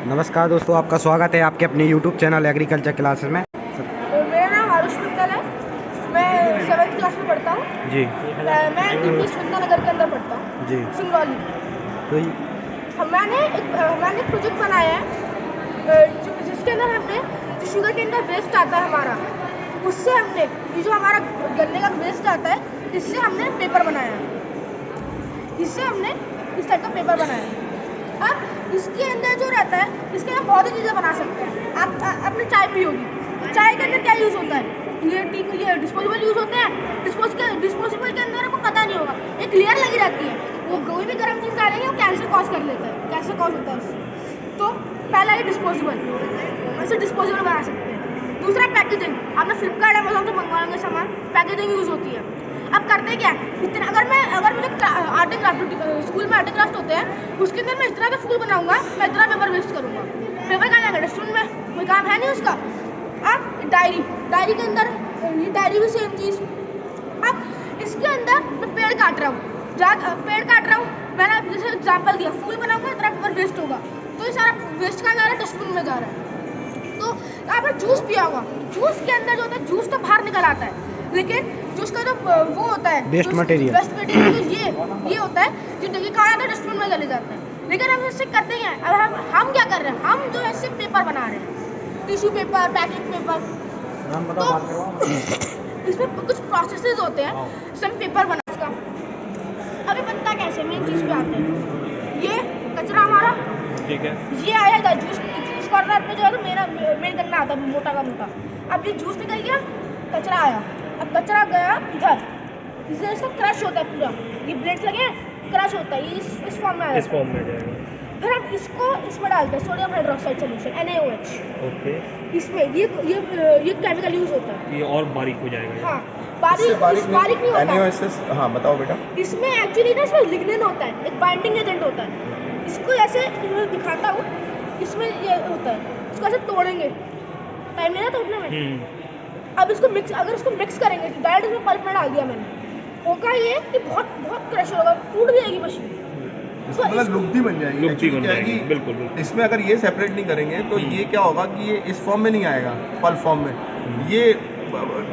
नमस्कार दोस्तों, आपका स्वागत है आपके अपने YouTube चैनल एग्रीकल्चर क्लासेस में। मेरा नाम आरुष मित्तल है। मैं 7th क्लास में पढ़ता हूँ जी। मैं यूपी सुंदरनगर के अंदर पढ़ता हूँ जी। सिंगरौली। तो मैंने एक प्रोजेक्ट बनाया है जिसके अंदर हमने जो शुगर केन का वेस्ट आता है हमारा, उससे हमने ये जो हमारा गन्ने का वेस्ट आता है इससे हमने पेपर बनाया है। इससे हमने इस टाइप का पेपर बनाया है। अब इसके अंदर जो रहता है, इसके अंदर बहुत सी चीज़ें बना सकते हैं। आप अपने चाय पी होगी, चाय के अंदर क्या यूज़ होता है? ये डिस्पोजेबल यूज़ होते हैं। डिस्पोजेबल के अंदर आपको पता नहीं होगा, एक लेयर लगी रहती है। वो कोई भी गर्म चीज़ डालेंगे वो कैंसर कॉज कर लेता है, कैंसर कॉज होता है उससे। तो पहला ये डिस्पोजेबल, वैसे डिस्पोजेबल बना सकते हैं। दूसरा पैकेजिंग, आपने फ्लिपकार्ट अमेजोन से मंगवाएंगे सामान, पैकेजिंग यूज़ होती है। अब करते क्या है, इतना अगर मुझे आर्ट एंड क्राफ्ट स्कूल में आर्ट एंड क्राफ्ट होते हैं, उसके अंदर मैं इस तरह का फूल बनाऊंगा, मैं इतना पेपर वेस्ट करूंगा। पेपर कहाँ जाएगा? डस्टबिन में, कोई काम है नहीं उसका। अब डायरी के अंदर ये डायरी भी सेम चीज़। अब इसके अंदर मैं पेड़ काट रहा हूँ, मैंने जैसे एग्जाम्पल दिया, फूल बनाऊंगा इतना पेपर वेस्ट होगा, तो ये सारा वेस्ट कहाँ जा रहा है? डस्टबिन में जा रहा है। तो आपने जूस पिया होगा, जूस के अंदर जो होता है, जूस तो बाहर निकल आता है, लेकिन जूस का जो वो होता है वेस्ट मटेरियल ये होता है जो देखिए कहाँ जाता है? डस्टबिन में चले जाते हैं। लेकिन हम इससे करते हैं, अब हम क्या कर रहे हैं? हम जो है इससे पेपर बना रहे हैं, टिश्यू पेपर, पैकिंग पेपर। तो इसमें कुछ प्रोसेसेस होते हैं, सब पेपर बना इसका। अभी बनता कैसे, मेन चीज़ पे आते हैं। ये कचरा हमारा, ठीक है, ये आएगा जूस कॉर्नर पे जो है, तो मेन गन्ना आता है मोटा का मोटा। अब ये जूस निकल गया, कचरा आया, अब कचरा गया इधर, इससे इसका क्रश होता है पूरा, ये ब्लेड्स लगे हैं, क्रश होता है, ये इस फॉर्म में आ इस जाता है। फॉर्म में जाएगा। फिर हम इसको इसमें डालते हैं, sodium hydroxide solution NaOH। Okay, इसमें ये केमिकल यूज होता है। ये और बारीक हो जाएगा। हाँ, बारीक नहीं होता। NaOH, हाँ बताओ बेटा। इसमें एक्चुअली ना इसमें लिग्निन होता है, एक बाइंडिंग एजेंट होता है। इसको ऐसे दिखाता हूँ, इसमें ये होता है, इसको ऐसे तोड़ेंगे, टाइम नहीं ना तोड़ने में। अब इसको अगर इसको मिक्स करेंगे, डायरेक्ट इसमें पल्प में डाल दिया मैंने, होगा ये कि बहुत क्रश होगा, टूट जाएगी मशीन। इसका मतलब लुक भी बन जाएगी। लुक भी Actually बन क्या है जाएगी, कि बिल्कुल बिल्कुल। इसमें अगर ये सेपरेट नहीं करेंगे तो ये क्या होगा कि ये इस फॉर्म में नहीं आएगा, पल्प फॉर्म में। ये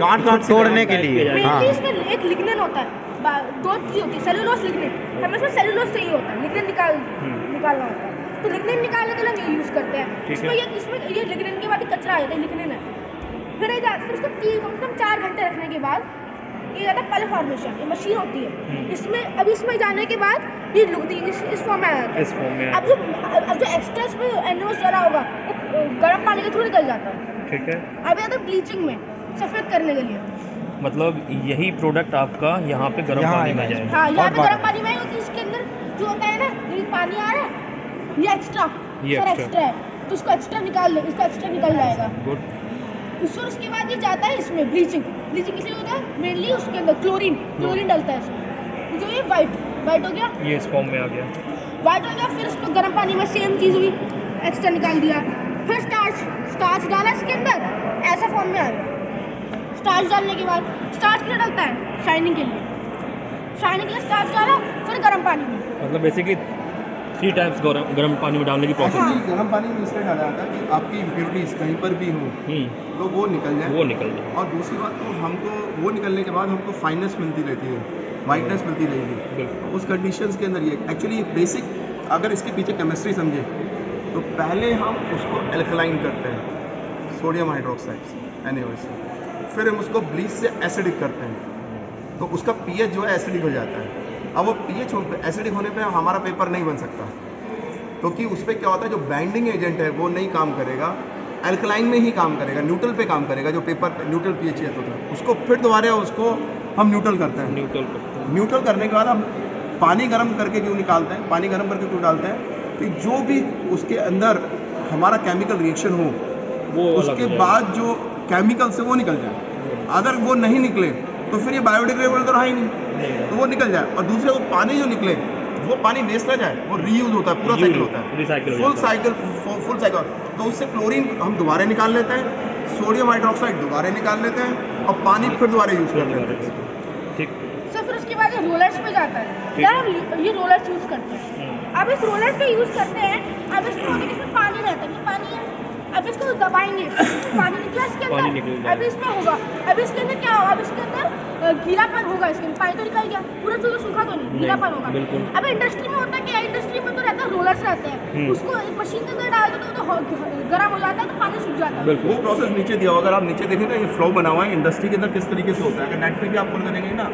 गांठ तोड़ने के लिए। हाँ। मेनली इसमें एक लिग्निन होता है, दो चीज होती है, सेलुलोज लिग्निन। हमें इसमें सेलुलोज से ही होता है, लिग्निन निकालना होता है। तो लिग्निन निकालने के लिए हम ये यूज करते हैं। इसमें ये लिग्निन के बाद कचरा आ जाता है, लिग्निन है। फिर इसको कम से कम 4 घंटे रखने के बाद ये जाता है पल्प फॉर्मेशन, ये मशीन होती है। इसमें जाने के बाद ये इस फॉर्म में आ जाता है। इस फॉर्म में अब जो एक्स्ट्रा इसमें NaOH जरा होगा वो गर्म पानी के थ्रू निकल जाता है। ठीक है, अब आता है ब्लीचिंग में, सफेद करने के लिए। मतलब यही प्रोडक्ट आपका यहाँ पे गर्म पानी में जाएगा। हाँ, यहाँ पे गर्म पानी में होती है। इसके अंदर जो होता है ना, ये पानी आ रहा है, ये एक्स्ट्रा है, तो इसको एक्स्ट्रा निकल जाएगा। गुड। उसके बाद ये जाता है इसमें ब्लीचिंग इसलिए होता है मेनली, उसके अंदर क्लोरीन डलता है इसमें। जो ये वाइट हो गया, ये इस फॉर्म में आ गया। फिर इसको गर्म पानी में सेम चीज़ हुई, एक्स्ट्रा निकाल दिया। फिर स्टार्च डाला इसके अंदर, ऐसा फॉर्म में आ गया। स्टार्च डालने के बाद स्टार्च के लिए डलता है शाइनिंग के लिए स्टार्च डाला, फिर गर्म पानी में। मतलब बेसिकली 3 टाइम्स गर्म पानी में डालने की प्रोसेस। Actually गर्म पानी में इसलिए डाला जाता है कि आपकी इम्प्योरिटीज कहीं पर भी हो तो वो निकल जाए। और दूसरी बात, तो हमको वो निकलने के बाद हमको फाइननेस मिलती रहती है, वाइटनेस मिलती रहेगी। उस कंडीशंस के अंदर ये एक्चुअली बेसिक, अगर इसके पीछे केमिस्ट्री समझे तो पहले हम उसको एल्कलाइन करते हैं सोडियम हाइड्रोक्साइड NaOH से, फिर हम उसको ब्लीच से एसिडिक करते हैं, तो उसका pH जो है एसिडिक हो जाता है। अब वो pH एसिडिक होने पे हमारा पेपर नहीं बन सकता, क्योंकि उस पर क्या होता है, जो बाइंडिंग एजेंट है वो नहीं काम करेगा, एल्कलाइन में ही काम करेगा, न्यूट्रल पे काम करेगा। जो पेपर न्यूट्रल pH होता है उसको फिर दोबारा उसको हम न्यूट्रल करते हैं। न्यूट्रल करने के बाद हम पानी गर्म करके क्यों निकालते हैं, पानी गर्म करके क्यों डालते हैं कि जो भी उसके अंदर हमारा केमिकल रिएक्शन हो वो उसके बाद जो केमिकल से वो निकल जाए। अगर वो नहीं निकले तो फिर ये बायोडिग्रेडेबल तो रहा ही नहीं, तो वो निकल जाए। और दूसरे वो पानी जो निकले वो पानी वेस्ट ना जाए, वो रीयूज होता है, पूरा साइकिल होता है, फुल साइकिल। तो उससे क्लोरीन हम दोबारा निकाल लेते हैं, सोडियम हाइड्रोक्साइड दोबारा निकाल लेते हैं, और पानी फिर दोबारा यूज कर लेते हैं। ठीक। सर फिर उसके बाद रोलर्स पे जाता है, यार हम ये रोलर्स यूज करते हैं। अब इस रोलर्स पे यूज करते हैं, अब इसमें होता है कि इसमें पानी रहता है, पानी निकला इसके अंदर, अभी इसमें होगा, अभी इसके अंदर क्या होगा, अब इसके अंदर गीलापन होगा, इसके अंदर पानी तो निकल गया, पूरा चूल्हा सूखा तो नहीं, गीलापन होगा। अब इंडस्ट्री में होता क्या है, इंडस्ट्री में तो रहता है रोलर्स रहते हैं, उसको मशीन के अंदर डाल दो तो गर्म हो जाता है, तो पानी सूख जाता है। वो प्रोसेस नीचे दिया हुआ, अगर आप नीचे देखें ना, ये फ्लो बना हुआ है इंडस्ट्री के अंदर किस तरीके से होता है। अगर नेट पे भी आप खोल करेंगे ना,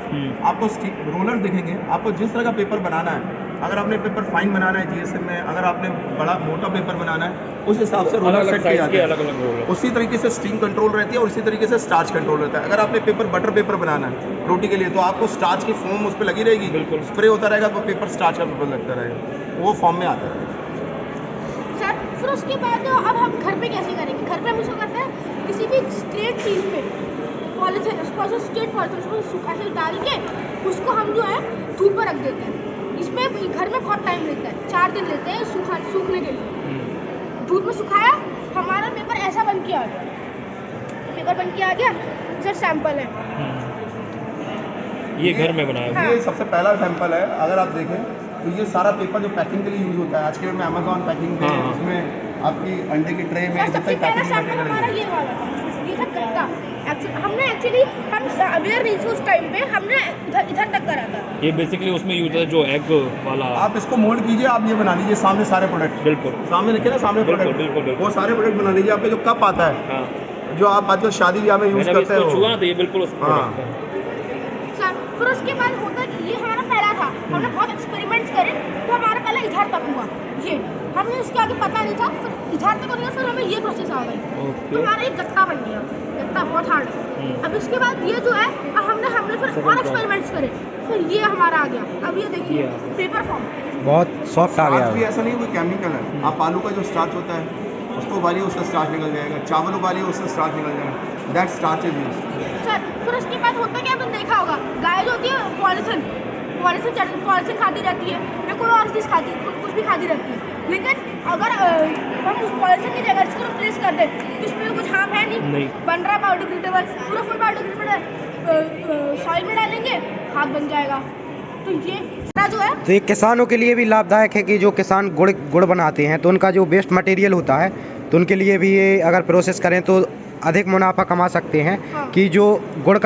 आपको रोलर दिखेंगे, आपको जिस तरह का पेपर बनाना है, अगर आपने पेपर फाइन बनाना है जीएसएम में, अगर आपने बड़ा मोटा पेपर बनाना है, उस हिसाब से रोलर सेट किए जाते हैं, उसी तरीके से स्टीम कंट्रोल रहती है और उसी तरीके से स्टार्च कंट्रोल रहता है। अगर आपने पेपर बटर पेपर बनाना है रोटी के लिए, तो आपको स्टार्च की फॉर्म उस पर लगी रहेगी, स्प्रे होता रहेगा तो पेपर स्टार्च का पेपर लगता रहेगा, वो फॉर्म में आता है। सर फिर उसके बाद अब हम घर पे कैसे करेंगे, घर पे हम इसको करते हैं किसी भी स्ट्रेट चीज़ पे पॉलीथिन, उसको स्ट्रेट पॉलीथिन उसको सूखा से डाल के उसको हम जो है धूप पर रख देते हैं। इसमें घर में बहुत टाइम लेता है, 4 दिन लेते हैं सूखने के लिए। धूप में सुखाया, हमारा पेपर ऐसा बन के आ गया, पेपर बन के आ गया। सर सैंपल है, ये घर में बनाया हाँ। ये सबसे पहला सैंपल है। अगर आप देखें तो ये सारा पेपर जो पैकिंग के लिए यूज होता है, आज के में अमेजॉन पैकिंग पे, हाँ। उसमें आपकी अंडे की ट्रे में सबसे जितने पहला पैकिंग सैंपल हमारा ये वाला था, ये था कट्टा। हमने एक्चुअली हम अवेयर नहीं थे उस टाइम पे, हमने इधर तक करा था। ये बेसिकली उसमें यूज है जो एग वाला। आप इसको मोल्ड कीजिए, आप ये बना लीजिए सामने सारे प्रोडक्ट, बिल्कुल सामने लिखे ना सामने प्रोडक्ट, बिल्कुल वो सारे प्रोडक्ट बना लीजिए। आपके जो कप आता है, हाँ, जो आप आजकल शादी ब्याह में यूज करते हैं, छुआ तो ये बिल्कुल उस हाँ। सर फिर उसके बाद होता कि ये हमारा पहला था, हमने बहुत एक्सपेरिमेंट्स करे, तो हमारा पहला इधर तक हुआ। ये हमें इसके आगे पता नहीं था, फिर इधर तक हो गया, फिर हमें ये प्रोसेस आ गई, तो हमारा एक गत्ता बन गया। गत्ता बहुत हार्ड है। अब इसके बाद ये जो है, अब हमने फिर और एक्सपेरिमेंट्स करे, फिर ये हमारा आ गया। अब ये देखिए पेपर फॉर्म बहुत सॉफ्ट आ स्टार्च भी गया। ऐसा नहीं कोई केमिकल है। आप आलू का जो स्टार्च होता है उसको उबालिए, उसका स्टार्च निकल जाएगा, चावल उबालिए, उसका स्टार्च निकल जाएगा, that starch is used. Sir फिर उसके बाद होता क्या, आपने देखा होगा गाय जो होती है पॉलीथिन खाती रहती है, या कोई और चीज़ खाती है, कुछ भी खाती रहती है, लेकिन अगर हम उस पॉलीथिन की जगह इसको रिप्लेस कर दें तो इसमें कुछ हार्म है नहीं, बन रहा बायोडिग्रेडेबल, पूरा फुल बायोडिग्रेडेबल। सॉइल में डालेंगे, खाद बन जाएगा। तो ये जो है, तो ये किसानों के लिए भी लाभदायक है कि जो किसान गुड़ बनाते हैं, तो उनका जो वेस्ट मटेरियल होता है, तो उनके लिए भी ये अगर प्रोसेस करें तो अधिक मुनाफा कमा सकते हैं। हाँ। कि जो गुड़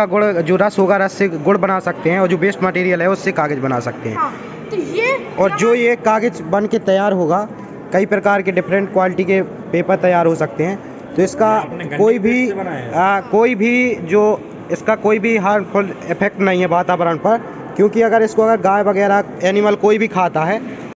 जो रस होगा, रस से गुड़ बना सकते हैं, और जो वेस्ट मटेरियल है उससे कागज़ बना सकते हैं। हाँ, तो ये और जो ये कागज़ बन के तैयार होगा, कई प्रकार के डिफरेंट क्वालिटी के पेपर तैयार हो सकते हैं। तो इसका कोई भी हार्मफुल इफेक्ट नहीं है वातावरण पर, क्योंकि अगर गाय वगैरह एनिमल कोई भी खाता है